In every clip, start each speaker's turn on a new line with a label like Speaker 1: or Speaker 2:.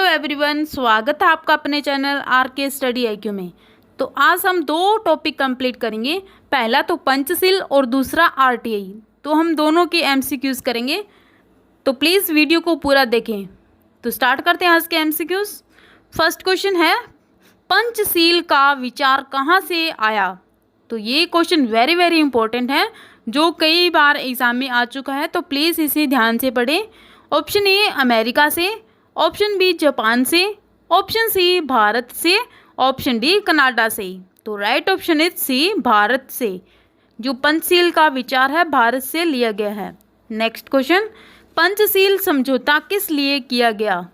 Speaker 1: Everyone, स्वागत है आपका अपने चैनल आर के स्टडी IQ में। तो आज हम दो टॉपिक कंप्लीट करेंगे। पहला तो पंचशील और दूसरा RTI। तो हम दोनों के MCQs करेंगे, तो प्लीज़ वीडियो को पूरा देखें। तो स्टार्ट करते हैं आज के MCQs। फर्स्ट क्वेश्चन है, पंचशील का विचार कहाँ से आया। तो ये क्वेश्चन वेरी वेरी इंपॉर्टेंट है, जो कई बार एग्जाम में आ चुका है, तो प्लीज़ इसे ध्यान से पढ़ें। ऑप्शन ए अमेरिका से, ऑप्शन बी जापान से, ऑप्शन सी भारत से, ऑप्शन डी कनाडा से। तो right option is C, Bharat से। जो पंचशील का विचार है भारत से लिया गया है। नेक्स्ट क्वेश्चन, पंचशील समझौता किस लिए किया गया।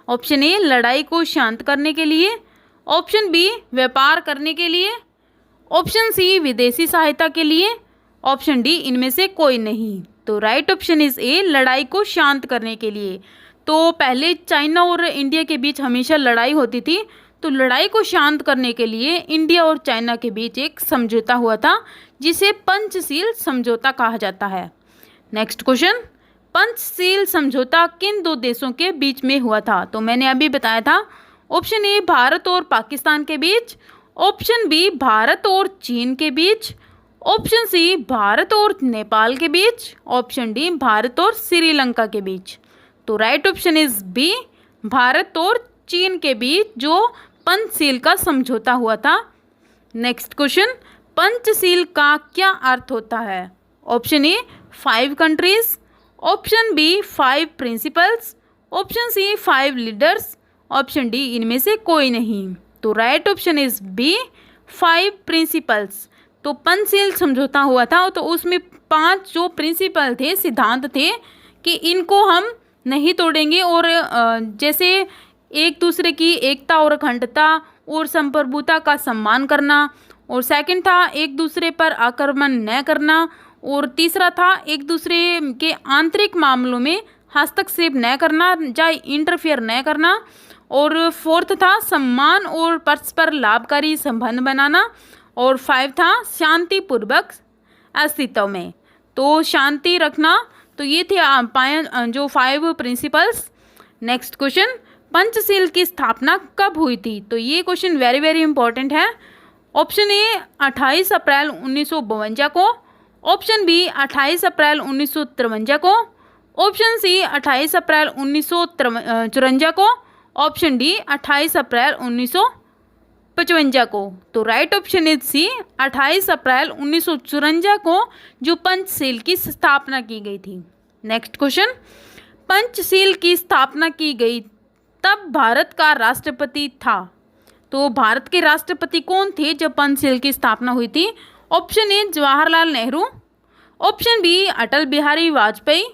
Speaker 1: ऑप्शन ए लड़ाई को शांत करने के लिए, ऑप्शन बी व्यापार करने के लिए, ऑप्शन सी विदेशी सहायता के लिए, ऑप्शन डी इनमें से कोई नहीं। तो राइट ऑप्शन इज ए, लड़ाई को शांत करने के लिए। तो पहले चाइना और इंडिया के बीच हमेशा लड़ाई होती थी, तो लड़ाई को शांत करने के लिए इंडिया और चाइना के बीच एक समझौता हुआ था, जिसे पंचशील समझौता कहा जाता है। नेक्स्ट क्वेश्चन, पंचशील समझौता किन दो देशों के बीच में हुआ था। तो मैंने अभी बताया था, ऑप्शन ए भारत और पाकिस्तान के बीच, ऑप्शन बी भारत और चीन के बीच, ऑप्शन सी भारत और नेपाल के बीच, ऑप्शन डी भारत और श्रीलंका के बीच। तो right option is B, Bharat और चीन के बीच जो पंचशील का समझौता हुआ था। नेक्स्ट क्वेश्चन, पंचशील का क्या अर्थ होता है। Option A 5 countries, option B 5 principles, option C 5 leaders, option D इनमें से कोई नहीं। तो right option is B, 5 principles. तो पंचशील समझौता हुआ था, तो उसमें 5 जो प्रिंसिपल थे, सिद्धांत थे कि इनको हम नहीं तोड़ेंगे, और जैसे एक दूसरे की एकता और अखंडता और संप्रभुता का सम्मान करना, और सेकंड था एक दूसरे पर आक्रमण न करना, और तीसरा था एक दूसरे के आंतरिक मामलों में हस्तक्षेप न करना, चाहे इंटरफेयर न करना, और फोर्थ था सम्मान और परस्पर लाभकारी संबंध बनाना, और 5 था शांतिपूर्वक अस्तित्व में, तो शांति रखना। तो ये थे जो 5 प्रिंसिपल्स। नेक्स्ट क्वेश्चन, पंचशील की स्थापना कब हुई थी। तो ये क्वेश्चन वेरी वेरी इंपॉर्टेंट है। ऑप्शन ए 28 अप्रैल 1952 को, ऑप्शन बी 28 अप्रैल 1953 को, ऑप्शन सी 28 अप्रैल 1954 को, ऑप्शन डी 28 अप्रैल 1955 को। तो राइट ऑप्शन इज सी, 28 अप्रैल 1954 को जो पंचशील की स्थापना की गई थी। नेक्स्ट क्वेश्चन, पंचशील की स्थापना की गई तब भारत का राष्ट्रपति था। तो भारत के राष्ट्रपति कौन थे जब पंचशील की स्थापना हुई थी। Option A Jawaharlal Nehru, option B Atal Bihari Vajpayee,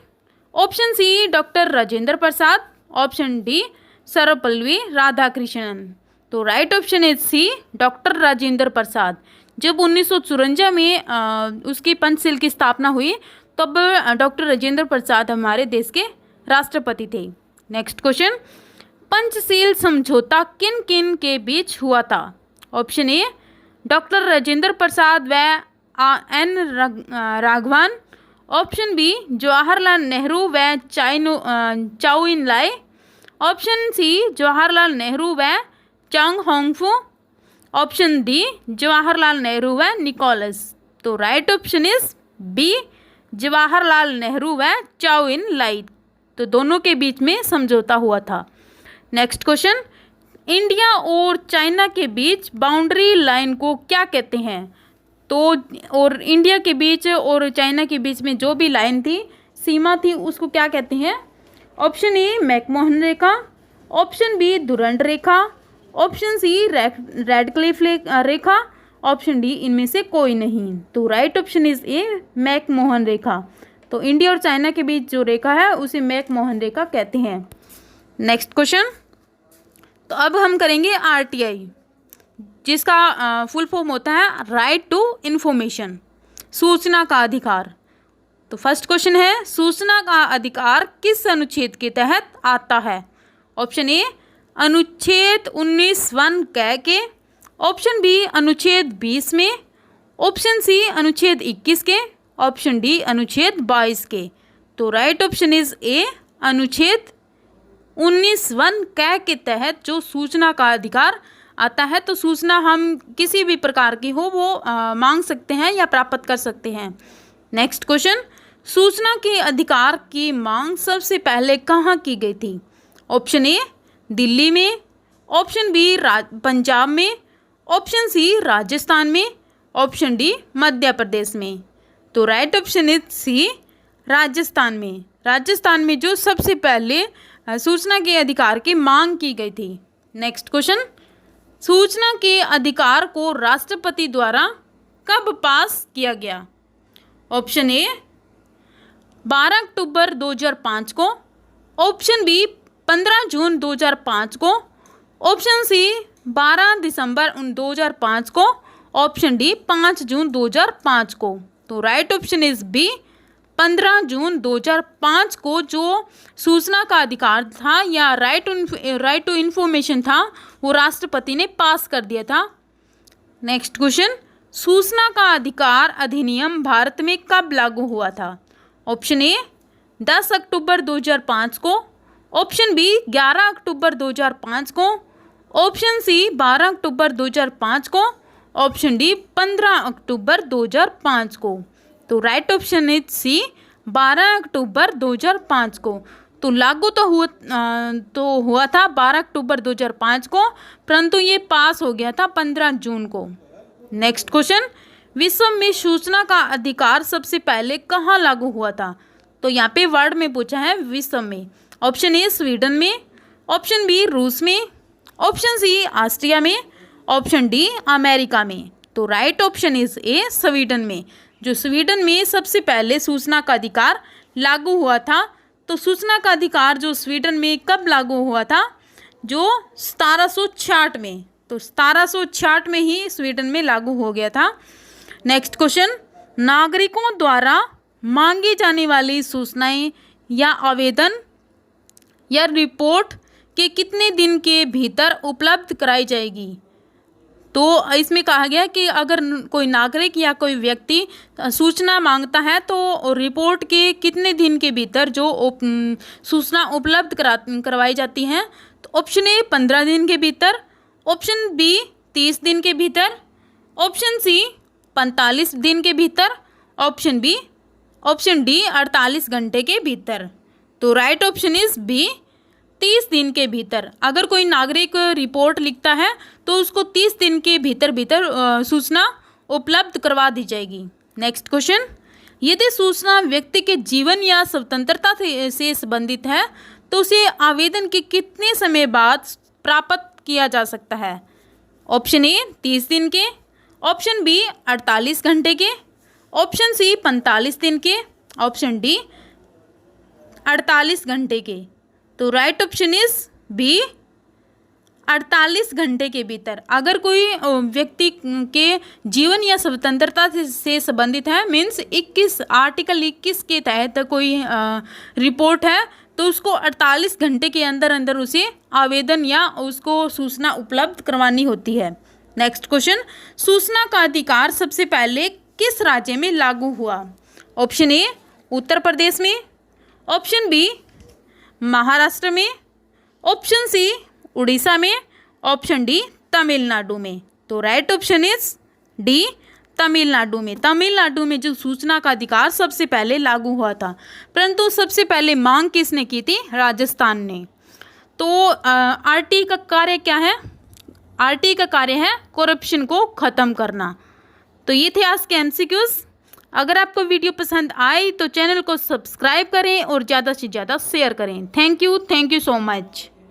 Speaker 1: option C doctor Rajendra Prasad, option D Sarvepalli Radhakrishnan. तो right option is C, doctor Rajendra Prasad. जब 1954 में उसकी पंचशील की स्थापना हुई, तब डॉक्टर राजेंद्र प्रसाद हमारे देश के राष्ट्रपति थे। नेक्स्ट क्वेश्चन, पंचशील समझौता किन किन के बीच हुआ था। Option A doctor Rajendra Prasad व N Raghavan, option B Jawaharlal Nehru व Zhou Enlai, option C Jawaharlal Nehru व Chang Hongfu, option D Jawaharlal Nehru व निकोलस। तो right option is B, Jawaharlal Nehru व चाउ इन लाई। तो दोनों के बीच में समझौता हुआ था। नेक्स्ट क्वेश्चन, इंडिया और चाइना के बीच बाउंड्री लाइन को क्या कहते हैं। तो और इंडिया के बीच और चाइना के बीच में जो भी लाइन थी, सीमा थी, उसको क्या कहते हैं। ऑप्शन ए मैकमोहन रेखा, ऑप्शन बी डुरंड रेखा, ऑप्शन सी रेडक्लिफ रेखा, ऑप्शन डी इनमें से कोई नहीं। तो right option is A, McMahon रेखा। तो इंडिया और चाइना के बीच जो रेखा है उसे मैकमोहन रेखा कहते हैं। नेक्स्ट क्वेश्चन, तो अब हम करेंगे RTI, जिसका फुल फॉर्म होता है राइट टू इन्फॉर्मेशन, सूचना का अधिकार। तो फर्स्ट क्वेश्चन है, सूचना का अधिकार किस अनुच्छेद के तहत आता है। ऑप्शन ए अनुच्छेद 19(1) क के, ऑप्शन बी अनुच्छेद 20 में, ऑप्शन सी अनुच्छेद 21 के, ऑप्शन डी अनुच्छेद 22 के। तो राइट ऑप्शन इज ए, अनुच्छेद 19(1) क के तहत जो सूचना का अधिकार आता है, तो सूचना हम किसी भी प्रकार की हो वो मांग सकते हैं या प्राप्त कर सकते हैं। नेक्स्ट क्वेश्चन, सूचना के अधिकार की मांग सबसे पहले कहाँ की गई थी? ऑप्शन ए दिल्ली में, ऑप्शन बी पंजाब में, ऑप्शन सी राजस्थान में, ऑप्शन डी मध्य प्रदेश में। तो right option is C Rajasthan में। राजस्थान में जो सबसे पहले सूचना के अधिकार की मांग की गई थी। नेक्स्ट क्वेश्चन, सूचना के अधिकार को राष्ट्रपति द्वारा कब पास किया गया? ऑप्शन ए 12 अक्टूबर 2005 को, ऑप्शन बी 15 जून 2005 को, ऑप्शन सी 12 दिसंबर 2005 को, ऑप्शन डी 5 जून 2005 को। तो राइट ऑप्शन इज बी 15 जून 2005 को जो सूचना का अधिकार था या राइट टू इन्फॉर्मेशन था वो राष्ट्रपति ने पास कर दिया था। नेक्स्ट क्वेश्चन, सूचना का अधिकार अधिनियम भारत में कब लागू हुआ था? ऑप्शन ए 10 अक्टूबर 2005 को, ऑप्शन बी 11 अक्टूबर 2005 को, ऑप्शन सी 12 अक्टूबर 2005 को, ऑप्शन डी 15 अक्टूबर 2005 को। तो राइट ऑप्शन इज सी 12 अक्टूबर 2005 को। तो लागू तो हुआ था 12 अक्टूबर 2005 को, परंतु ये पास हो गया था 15 जून को। नेक्स्ट क्वेश्चन, विश्व में सूचना का अधिकार सबसे पहले कहाँ लागू हुआ था? तो यहाँ पे वर्ड में पूछा है विश्व में। ऑप्शन ए स्वीडन में, ऑप्शन बी रूस में, ऑप्शन सी ऑस्ट्रिया में, ऑप्शन डी अमेरिका में। तो right option is A Sweden में। जो स्वीडन में सबसे पहले सूचना का अधिकार लागू हुआ था। तो सूचना का अधिकार जो स्वीडन में कब लागू हुआ था? जो 1766 में। तो 1766 में ही स्वीडन में लागू हो गया था। नेक्स्ट क्वेश्चन, नागरिकों द्वारा मांगी जाने वाली सूचनाएं या आवेदन या रिपोर्ट के कितने दिन के भीतर उपलब्ध कराई जाएगी? तो इसमें कहा गया कि अगर कोई नागरिक या कोई व्यक्ति सूचना मांगता है तो रिपोर्ट के कितने दिन के भीतर जो सूचना उपलब्ध करवाई जाती हैं। तो ऑप्शन ए 15 दिन के भीतर, ऑप्शन बी 30 दिन के भीतर, ऑप्शन सी 45 दिन के भीतर, ऑप्शन डी 48 घंटे के भीतर। तो राइट ऑप्शन इज बी 30 दिन के भीतर। अगर कोई नागरिक रिपोर्ट लिखता है तो उसको 30 दिन के भीतर सूचना उपलब्ध करवा दी जाएगी। नेक्स्ट क्वेश्चन, यदि सूचना व्यक्ति के जीवन या स्वतंत्रता से संबंधित है तो उसे आवेदन के कितने समय बाद प्राप्त किया जा सकता है? ऑप्शन ए 30 दिन के, ऑप्शन बी 48 घंटे के, ऑप्शन सी 45 दिन के, ऑप्शन डी 48 घंटे के। तो राइट ऑप्शन इज बी 48 घंटे के भीतर। अगर कोई व्यक्ति के जीवन या स्वतंत्रता से संबंधित है, मीन्स आर्टिकल 21 के तहत कोई रिपोर्ट है, तो उसको 48 घंटे के अंदर अंदर उसे आवेदन या उसको सूचना उपलब्ध करवानी होती है। नेक्स्ट क्वेश्चन, सूचना का अधिकार सबसे पहले किस राज्य में लागू हुआ? ऑप्शन ए उत्तर प्रदेश में, ऑप्शन बी महाराष्ट्र में, ऑप्शन सी उड़ीसा में, ऑप्शन डी तमिलनाडु में। तो right option is D Tamil Nadu में। तमिलनाडु में जो सूचना का अधिकार सबसे पहले लागू हुआ था, परंतु सबसे पहले मांग किसने की थी? राजस्थान ने। तो आरटी का कार्य क्या है? आरटी का कार्य है करप्शन को ख़त्म करना। तो ये थे आज के एमसीक्यूज़। अगर आपको वीडियो पसंद आई तो चैनल को सब्सक्राइब करें और ज़्यादा से ज़्यादा शेयर करें। Thank you so much.